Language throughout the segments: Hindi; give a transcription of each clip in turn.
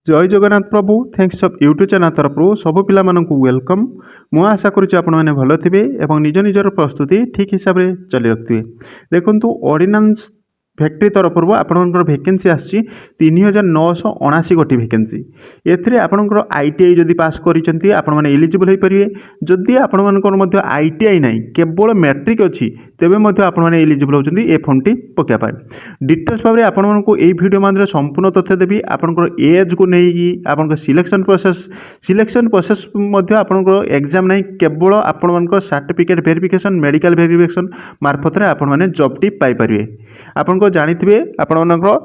जय जगन्नाथ प्रभु थैंक्स ऑफ यूट्यूब चैनल तरफ सब पिला वेलकम। मु आशा करुच्ची आपण मैंने भल थे और निज निजर प्रस्तुति ठीक हिसाब से चली रखिए। देखु ऑर्डिनेंस फैक्ट्री तरफ आपंकर भैकेंसी आसी 3979 गोटी भैकेंसी। एथिरे आपंकर आईटीआई जदि पास करिसेंती आपण माने एलिजिबल हो पारे। जदि आपण मानकर मध्य आईटीआई नहीं केवल मैट्रिक अच्छी तेबे मध्य आपण माने एलिजिबल होचंती ए फॉर्मटी पकेया पाए। डिटेल्स भाव में आपण मानकु एई वीडियो माध्यम संपूर्ण तथ्य देबी। आपनकर एज को नहीं आपनकर सिलेक्शन प्रोसेस मध्य आपनकर एग्जाम नहीं केवल आपण मानकर सर्टिफिकेट वेरिफिकेशन मेडिकल वेरिफिकेशन मार्फत रे आपण माने जॉब टी पाई परिवे। आपनको जानिथिबे आपण मानकर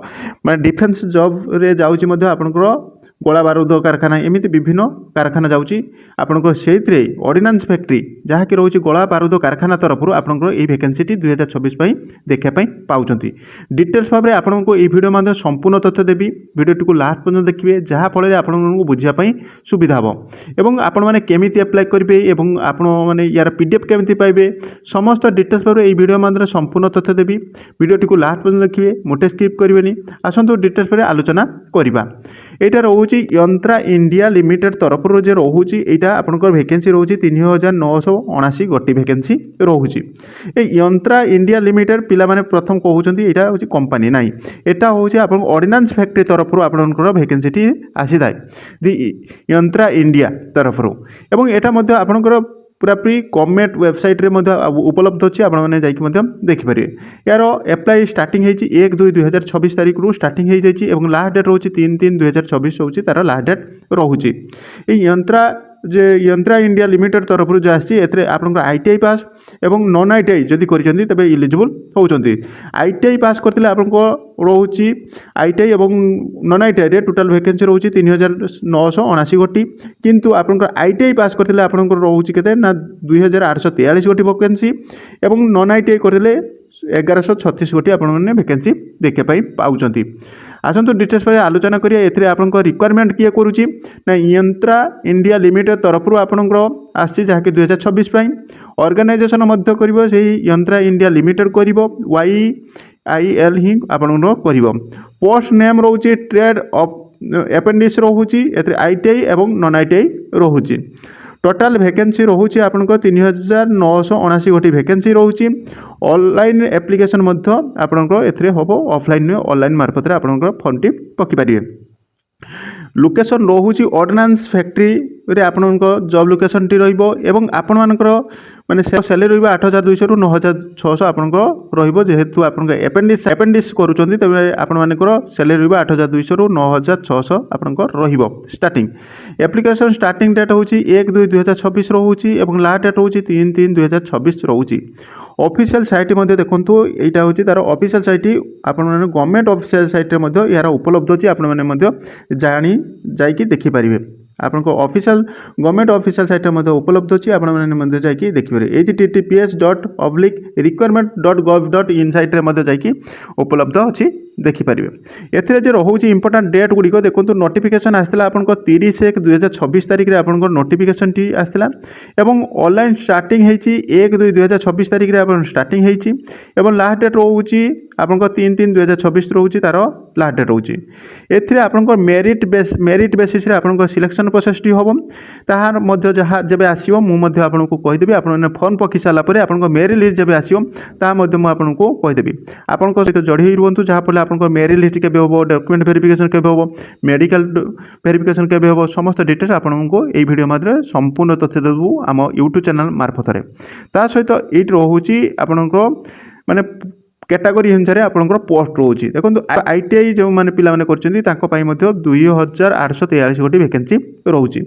माने डिफेंस जॉब रे जाउची मध्य आपनकर गोला बारूद कारखाना एमती विभिन्न कारखाना जाउची आपनकर सेइत्रे ऑर्डिनेंस फैक्ट्री जहाँकि रोचे गोला बारूद कारखाना तरफ आपनकर ए वैकेंसी 2026 पई देखिया पई पाउचंती। डिटेल्स भाव में आपनको ए वीडियो माध्यम संपूर्ण तथ्य देबी। वीडियो को लास्ट पर्यंत देखिए जहाँ फल आपको बुझा सुविधा हम एवं आपण माने केमिति अप्लाई करेंगे एवं आपण माने यार पीडीएफ केमिति पाइबे समस्त डिटेल्स भाव में वीडियो माध्यम संपूर्ण तथ्य देबी। वीडियो को लास्ट पर्यंत देखिए मोटे स्किप करेंगे। आसतु डिटेल्स पर आलोचना करवा। यहाँ रोचे यंत्रा इंडिया लिमिटेड तरफ जो रोचे यहाँ आपंकर भैकेंसी रोचे 3979 गोटी भैकेंसी रोचे। यंत्रा इंडिया लिमिटेड पिला माने प्रथम कहते यहाँ हूँ कंपनी नाई एटा हूँ आप ऑर्डिनेंस फैक्ट्री तरफ आपंकर भैकेंसी आसी थाए यंत्रा इंडिया तरफ एवं यहाँ आपंकर पूरापूरी गवर्नमेंट वेबसाइट रे उपलब्ध अच्छी आपने देखिपारे। यार एप्लाई स्टार्टिंग होती 1/2/2026 तारीख रू स्टार्टिंग हो जाए और लास्ट डेट रोचे 3/3/2026 हूँ तार लास्ट डेट रोचे। यंत्रा इंडिया लिमिटेड तरफ जो आसी आपंकर आईटीआई पास एवं नॉन आईटीआई जदि करिसेंती तबे एलिजिबल होउचंती। आईटीआई पास करथिले आपनको रोची आईटीआई एवं नॉन आईटीआई रे टोटल वैकेंसी रोची 3979 गोटी किंतु आपनकर आईटीआई पास करथिले आपनकर रोची केते ना 2843 गोटी वैकेंसी एवं नॉन आईटीआई करथिले 1136 गोटी आपण माने वैकेंसी देखिया पई पाउचंती। आसतु डिटेल्स पर आलोचना करिया। एथिरे आपनकर रिक्वायरमेंट किए करूची ना यंत्रा इंडिया लिमिटेड तरफ आपनकर आसी जहाँकि 2026 पई ऑर्गेनाइजेशन मध्य करिवो सेही यंत्रा इंडिया लिमिटेड करिवो YIL ही आपनकर करिवो। पोस्ट नेम रोची ट्रेड ऑफ अपेंडिक्स रोहुची एथिरे आईटीआई एवं नॉन आईटीआई रोहुची। टोटाल वैकेंसी रोचे आपंकर 3979 गोटी वैकेंसी रोचे। ऑनलाइन एप्लिकेशन मध्य आपंकर एथिरे होबो ऑफलाइन ऑनलाइन मार्फत आपंकर फॉर्म टी पकी पारिबे। लोकेशन रोचे ऑर्डिनेंस फैक्ट्री रे आपंकर जॉब लोकेशन टी रहिबो एवं आपण मानकर माने सैलरी रहिबो 8200 रु 9600 आपंकर रहिबो। जेहेतु आपंकर एपेंडिक्स करूचंती तबे आपण मानकर सैलरी रहिबो 8200 रु 9600 आपंकर रहिबो। स्टार्टिंग एप्लिकेशन स्टार्टिंग डेट होची 1/2/2026 रोची एवं लास्ट डेट होची 3/3/2026 रोची। ऑफिशियल साइट मध्य देखंतु एटा होची तार ऑफिशियल साइट आपण माने गवर्नमेंट ऑफिशियल साइट रे मध्य यार उपलब्ध अछि आपण माने मध्य जानि जाईकी देखि परिबे। आपनको ऑफिशियल गवर्नमेंट ऑफिशियल साइट मध्य उपलब्ध अछि आपण माने मध्य जाईकी देखि परिबे। https://requirement.gov.in साइट रे मध्य जाईकी उपलब्ध अछि देखि परिबे। एथिरे जे रोहुची इंपोर्टेंट डेट गुडी को देखंतु नोटिफिकेशन आस्थिला आपनको 30/1/2026 तारिख रे आपनको नोटिफिकेशन टी आस्थिला एवं ऑनलाइन स्टार्टिंग हेची 1/2/2026 तारिख रे आपन स्टार्टिंग हेची एवं लास्ट डेट रोहुची आपनको 3/3/2026 रोहुची तार लास्ट डेट रोहुची। एथिरे आपनको मेरिट बेसिस रे आपनको सिलेक्शन प्रोसेस टी होबो ताहार मध्य जहा जेबे आसीबो मु मध्य आपनको कहि देबी। आपन फॉर्म पकी साला परे आपनको मेरिट लिस्ट जेबे आसीबो ता मध्य मु आपनको कहि देबी। आपनको सहित जड़ी रहंतु जहा पले आपनको मेरिट लिस्ट केबे होबो डॉक्यूमेंट वेरिफिकेशन केबे होबो मेडिकल वेरिफिकेशन केबे होबो समस्त डिटेल्स आपनको एई वीडियो माध्यम संपूर्ण तथ्य देबु आम यूट्यूब चैनल मार्फत रे। ता सहित एट रोहुची आपनको माने कैटेगरी अनुसार आपंकर पोस्ट रोचे। देखो आईटीआई जो मैंने पिला माने करछन्ती तांको पई मध्य 2843 गोटी वैकेंसी रोचे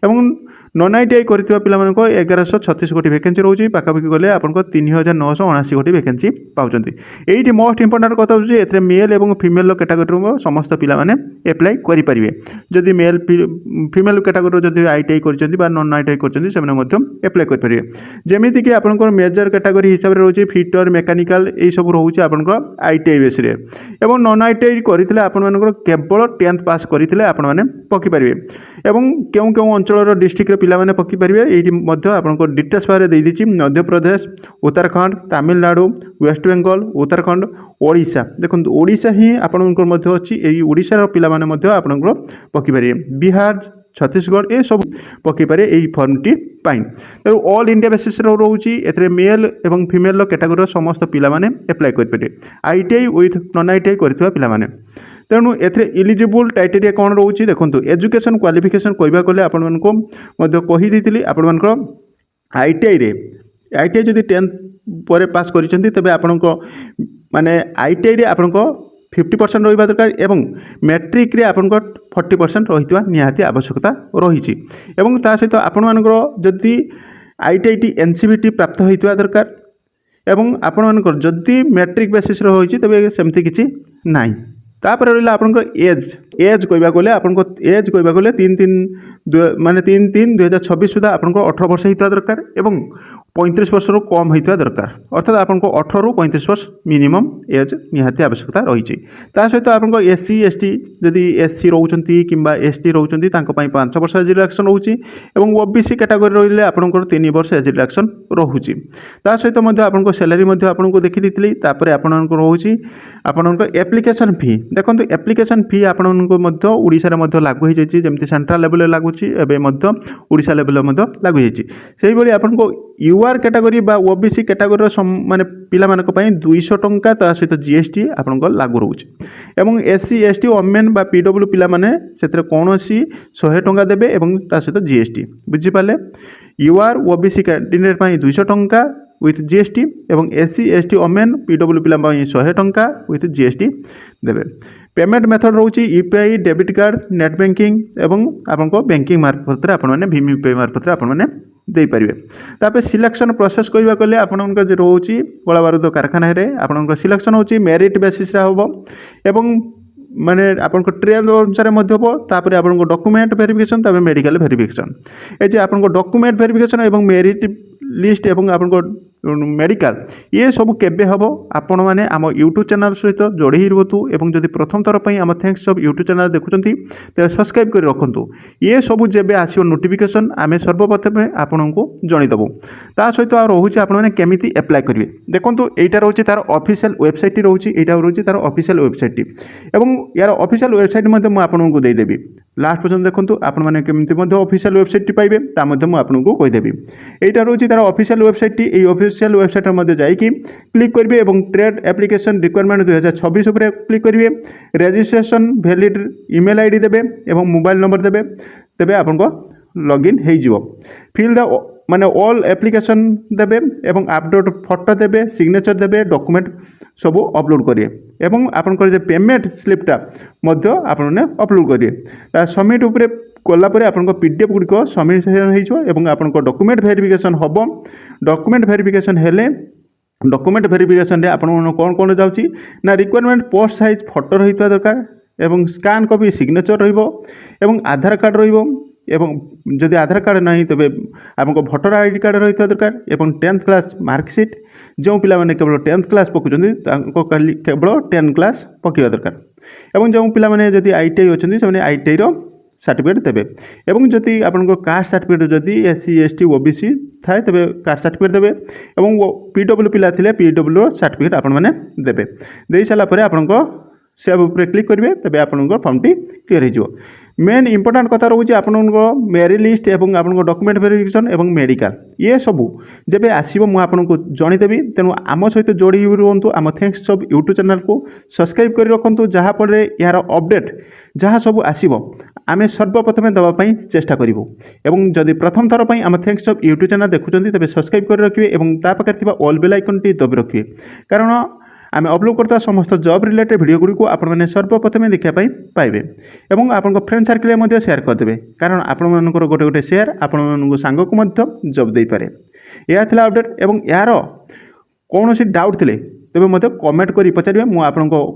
एवं नॉन आईटीआई करथिबा पिला मानको 1136 गोटी वैकेंसी रोचे। पाखापाखि गले आपनको 3979 गोटी वैकेंसी पाउचन्ती। एइटी मोस्ट इंपोर्टेंट कथा होची एथरे मेल एवं फीमेल कैटेगरी रो समस्त पिला माने अप्लाई करि परिबे। जदि मेल फीमेल कैटेगरी रो जदि आईटीआई करछन्ती बा नॉन आईटीआई करछन्ती सेमने मध्य अप्लाई करि परिबे। जेमिति कि आपनकर मेजर कैटेगरी हिसाब रे रोचे फिटर मेकानिकल एई सब रोचे आपनकर आईटीआई बेस रे एवं नॉन आईटीआई करथिले आपन मानकर केवल 10th पास करथिले आपन माने ପକିପାରିବେ ଏବଂ କେଉଁ କେଉଁ ଅଞ୍ଚଳର ଡିଷ୍ଟ୍ରିକ୍ଟର ପିଲାମାନେ ପକିପାରିବେ ଏଇଠି ମଧ୍ୟ ଆପଣଙ୍କ ଡିଟେଲ୍ସ ଭାବରେ ଦେଇଦେଇଛି। ମଧ୍ୟପ୍ରଦେଶ, ଉତ୍ତରାଖଣ୍ଡ, ତାମିଲନାଡ଼ୁ, ୱେଷ୍ଟବେଙ୍ଗଲ, ଉତ୍ତରାଖଣ୍ଡ, ଓଡ଼ିଶା। ଦେଖନ୍ତୁ ଓଡ଼ିଶା ହିଁ ଆପଣଙ୍କର ମଧ୍ୟ ଅଛି। ଏଇ ଓଡ଼ିଶାର ପିଲାମାନେ ମଧ୍ୟ ଆପଣଙ୍କର ପକିପାରିବେ। ବିହାର, ଛତିଶଗଡ଼ ଏସବୁ ପକାଇପାରିବେ ଏହି ଫର୍ମଟି ପାଇଁ। ତେଣୁ ଅଲ୍ ଇଣ୍ଡିଆ ବେସିସ୍ରେ ରହୁଛି। ଏଥିରେ ମେଲ୍ ଏବଂ ଫିମେଲ୍ର କ୍ୟାଟାଗୋରିର ସମସ୍ତ ପିଲାମାନେ ଆପ୍ଲାଏ କରିପାରିବେ। ITI ୱିଥ୍ ନନ୍ ITI କରିଥିବା ପିଲାମାନେ। ତେଣୁ ଏଥିରେ ଇଲିଜିବୁଲ୍ କ୍ରାଇଟେରିଆ କ'ଣ ରହୁଛି ଦେଖନ୍ତୁ। ଏଜୁକେସନ୍ କ୍ୱାଲିଫିକେସନ୍ କହିବାକୁ ଗଲେ ଆପଣମାନଙ୍କୁ ମଧ୍ୟ କହିଦେଇଥିଲି। ଆପଣମାନଙ୍କର ITI ଯଦି 10th ପରେ ପାସ୍ କରିଛନ୍ତି ତେବେ ଆପଣଙ୍କ ମାନେ ITIରେ ଆପଣଙ୍କ 50% ରହିବା ଦରକାର ଏବଂ ମ୍ୟାଟ୍ରିକ୍ରେ ଆପଣଙ୍କ 40% ରହିଥିବା ନିହାତି ଆବଶ୍ୟକତା ରହିଛି। ଏବଂ ତା ସହିତ ଆପଣମାନଙ୍କର ଯଦି ITIଟି NCVT ପ୍ରାପ୍ତ ହୋଇଥିବା ଦରକାର ଏବଂ ଆପଣମାନଙ୍କର ଯଦି ମ୍ୟାଟ୍ରିକ୍ ବେସିସ୍ରେ ହୋଇଛି ତେବେ ସେମିତି କିଛି ନାହିଁ। ତାପରେ ରହିଲା ଆପଣଙ୍କ ଏଜ୍ କହିବାକୁ ଗଲେ ଆପଣଙ୍କ ଏଜ୍ କହିବାକୁ ଗଲେ 3/3/2026 ସୁଦ୍ଧା ଆପଣଙ୍କ 18 ବର୍ଷ ହୋଇଥିବା ଦରକାର ଏବଂ 35 ବର୍ଷରୁ କମ୍ ହୋଇଥିବା ଦରକାର। ଅର୍ଥାତ୍ ଆପଣଙ୍କ 18ରୁ 35 ବର୍ଷ ମିନିମମ୍ ଏଜ୍ ନିହାତି ଆବଶ୍ୟକତା ରହିଛି। ତା ସହିତ ଆପଣଙ୍କ SC ST ଯଦି SC ରହୁଛନ୍ତି କିମ୍ବା ST ରହୁଛନ୍ତି ତାଙ୍କ ପାଇଁ 5 ବର୍ଷ ଏଜ୍ ରିଲାକ୍ସନ୍ ରହୁଛି ଏବଂ OBC କ୍ୟାଟାଗୋରୀ ରହିଲେ ଆପଣଙ୍କର 3 ବର୍ଷ ଏଜ୍ ରିଲାକ୍ସନ୍ ରହୁଛି। ତା ସହିତ ମଧ୍ୟ ଆପଣଙ୍କ ସାଲାରୀ ମଧ୍ୟ ଆପଣଙ୍କୁ ଦେଖିଦେଇଥିଲି। ତାପରେ ଆପଣଙ୍କର ରହୁଛି ଆପଣଙ୍କ ଆପ୍ଲିକେସନ୍ ଫି। ଦେଖନ୍ତୁ ଆପ୍ଲିକେସନ୍ ଫି ଆପଣଙ୍କୁ ମଧ୍ୟ ଓଡ଼ିଶାରେ ମଧ୍ୟ ଲାଗୁ ହୋଇଯାଇଛି। ଯେମିତି ସେଣ୍ଟ୍ରାଲ ଲେଭେଲରେ ଲାଗୁଛି ଏବେ ମଧ୍ୟ ଓଡ଼ିଶା ଲେଭେଲରେ ମଧ୍ୟ ଲାଗୁ ହୋଇଯାଇଛି। ସେହିଭଳି ଆପଣଙ୍କ UR କ୍ୟାଟାଗୋରୀ ବା OBC କ୍ୟାଟାଗୋରୀର ମାନେ ପିଲାମାନଙ୍କ ପାଇଁ 200 ଟଙ୍କା ତା ସହିତ GST ଆପଣଙ୍କ ଲାଗୁ ରହୁଛି ଏବଂ SC ST ଓମେନ୍ ବା PW ପିଲାମାନେ ସେଥିରେ କୌଣସି 100 ଟଙ୍କା ଦେବେ ଏବଂ ତା ସହିତ GST। ବୁଝିପାରିଲେ? UR OBC କ୍ୟାଣ୍ଡିଡେଟ୍ ପାଇଁ 200 ଟଙ୍କା ୱିଥ୍ GST ଏବଂ SC ST ଓମେନ୍ PW ପିଲା ପାଇଁ 100 ଟଙ୍କା ୱିଥ୍ GST ଦେବେ। पेमेंट मेथड रोचे UPI debit card net banking एवं आपको बैंकिंग मार्फत आपने भीम UPI मार्फत आपने देपारे। तापर सिलेक्शन प्रोसेस कहवा गले आप रोचे कला बारूद कारखाना आप सिलेक्शन हो मेरिट बेसिस हम एवं माने आपन ट्रेड अनुसार तापर आप डॉक्यूमेंट वेरिफिकेशन मेडिकल वेरिफिकेशन ये आप डॉक्यूमेंट वेरिफिकेशन एवं मेरिट लिस्ट एवं आप मेडिकल ये सब केबे हम आपण मैंने आम यूट्यूब चैनल सहित जोड़ी रुहतु एवं जदि प्रथम थर पर आम थैंक्स ऑफ यूट्यूब चैनल देखुं तो सब्सक्राइब कर रखु। ये सब जब आसो नोटिफिकेशन आम सर्वप्रथम आपण को जनईदेवु। ता सहित रोचे आपने केमी एप्लाय करेंगे। देखो यहाँ रोचे तार ऑफिशियल वेबसाइट रोचे यहाँ रोचे तार ऑफिशियल वेबसाइट एवं यार ऑफिशियल वेबसाइट आपको देदेवी। लास्ट पर्यटन देखो आपने केमी ऑफिशियल वेबसाइट पाइबे आपको कहीदेवी। यहाँ रोचे तार ऑफिशियल वेबसाइट ये ऑफिशियल वेबसाइट जाकि क्लिक करेंगे और ट्रेड एप्लिकेशन रिक्वायरमेंट 2026 उपर क्लिक करेंगे। रजिस्ट्रेशन वैलिड ईमेल आईडी देबे एवं मोबाइल नंबर देबे तेबे आपनको लॉगिन हो जिवो। फिल द माने ऑल एप्लिकेशन देबे एवं अपलोड फोटो देबे सिग्नेचर देबे डॉक्यूमेंट सब अपलोड करिए एवं आपनकर जे पेमेंट स्लिपटा मध्य आपने अपलोड करिए। सबमिट उपरे कला परे आपनको PDF गुड़िक सबमिट हो डॉक्यूमेंट वेरिफिकेशन हम। डॉक्यूमेंट वेरिफिकेशन हेले डॉक्यूमेंट वेरिफिकेशन रे आपन कौन कौन जाउची ना रिक्वायरमेंट पोस्ट साइज फोटो रही दरकार एवं स्कान कॉपी सिग्नेचर रहिबो एवं आधार कार्ड रहिबो एवं जदि आधार कार्ड नहीं तेबे आपको भोटर ID कार्ड रही दरकार एवं 10th क्लास मार्कशीट जो पिला माने केवल 10th क्लास पकुचंदी तांको केवल 10 क्लास पकेवा दरकार एवं जो पिला माने जदि ITI अछंदी से ITI रो सर्टिफिकेट देवे एवं जदि आपनको कास्ट सर्टिफिकेट जदि SC ST OBC थाए तेबे कास्ट सर्टिफिकेट देवे एवं PW पिला थिले PW सर्टिफिकेट आपण माने देवे। देई साला परे आपनको सेव ऊपर क्लिक करेंगे तेबे आपनको फॉर्मटी क्लियर हो। मेन इंपोर्टेंट कथा रोचे आपनको मेरिट लिस्ट एवं आपनको डॉक्यूमेंट वेरिफिकेशन एवं मेडिकल ये सबू जब आसो मुझे जनईदेवी। तेणु आम सहित जोड़ी रुहतु। आम थैंक्स ऑफ यूट्यूब चैनल को सब्सक्राइब कर रखु जहाँफल यार अपडेट जहाँ सब आसो आम सर्वप्रथम देवाई चेष्टा करूँ। एवं जदि प्रथम थर पर आम थैंक्स ऑफ यूट्यूब चैनल देखुं तेज सब्सक्राइब कर रखिए और पाखे ऑल बेल आइकन टी दबी रखिए कारण आम अपलोड करता समस्त जॉब रिलेटेड वीडियो गुड़ी को आपने सर्वप्रथम देखापी पाइबे एवं आपन फ्रेंड सर्किल शेयर करदे कारण आपण गोटे गोटे शेयर आपण सांग को जॉब दे पारे। यह था अपडेट एवं यार कौन सी डाउट थे तेज मत कमेंट कर पचारे मुझे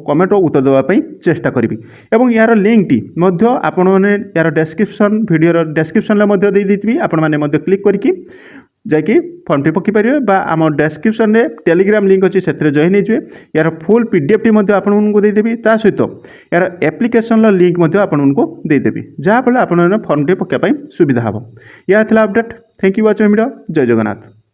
कमेंट उत्तर देवाई चेष्टा करी एवं यार लिंक टी आपने यार डेस्क्रिप्शन वीडियो डेस्क्रिप्शन देदेवि आपण मैंने क्लिक करके ଯାଇକି ଫର୍ମଟି ପକାଇପାରିବେ ବା ଆମ ଡେସ୍କ୍ରିପ୍ସନ୍ରେ ଟେଲିଗ୍ରାମ ଲିଙ୍କ୍ ଅଛି ସେଥିରେ ଜଏନ୍ ହେଇଯିବେ। ଏହାର ଫୁଲ୍ PDF ମଧ୍ୟ ଆପଣଙ୍କୁ ଦେଇଦେବି, ତା ସହିତ ଏହାର ଆପ୍ଲିକେସନ୍ର ଲିଙ୍କ୍ ମଧ୍ୟ ଆପଣଙ୍କୁ ଦେଇଦେବି, ଯାହାଫଳରେ ଆପଣମାନେ ଫର୍ମଟି ପକାଇବା ପାଇଁ ସୁବିଧା ହେବ। ଏହା ଥିଲା update. Thank you watching video. ଜୟ ଜଗନ୍ନାଥ।